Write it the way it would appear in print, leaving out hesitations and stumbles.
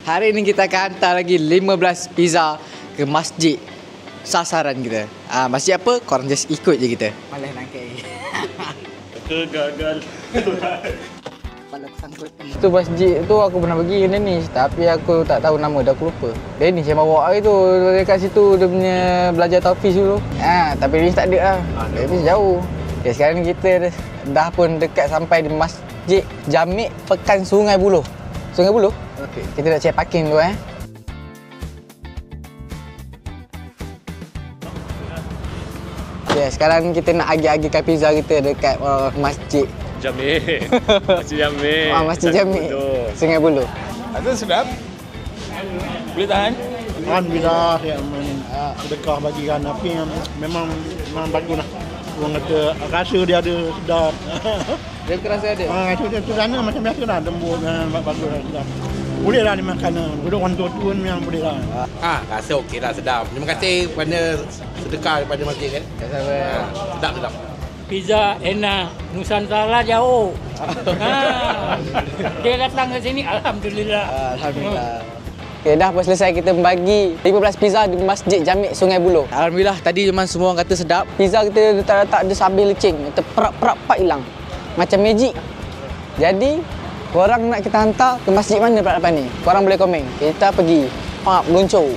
Hari ini kita akan hantar lagi 15 pizza ke masjid sasaran kita. Masjid apa? Korang just ikut je kita. Malah nangkei. Gagal. Kepala aku sangkut. Tu masjid tu aku pernah pergi Danish, tapi aku tak tahu nama dah, aku lupa. Danish yang bawa hari tu, dekat situ dia punya belajar Taufiz dulu. Tapi Danish tak ada lah. Danish jauh. Okay, sekarang ni kita dah pun dekat sampai di Masjid Jami' Pekan Sungai Buloh. Sungai Buloh? Okey, kita nak check parking dulu Okay, sekarang kita nak agi-agikan pizza kita dekat Masjid Jami'. Masjid Jami'. Masjid Jami'. Sungai Buloh. Ada sedap. Boleh tahan? Alhamdulillah ya, sedekah bagikan tapi memang bagus lah. Orang kata rasa dia ada sedap. Dia terasa ada? Rasa dia sana macam biasa lah, lembut bagus lah, sedap. Boleh lah dimakan. Duduk orang tua-tua memang boleh lah. Rasa okey lah, sedap. Terima kasih kerana sedekah daripada masjid kan. Sedap. Pizza enak, Nusantara jauh. Dia datang ke sini, alhamdulillah. Alhamdulillah. Okay, dah pun selesai kita membagi 15 pizza di Masjid Jami' Sungai Buloh. Alhamdulillah, tadi memang semua orang kata sedap. Pizza kita letak dia sambil lecing, terperap-perap hilang. Macam magic. Jadi, korang nak kita hantar ke masjid mana pula depan ni? Korang boleh komen. Kita pergi. Meluncur.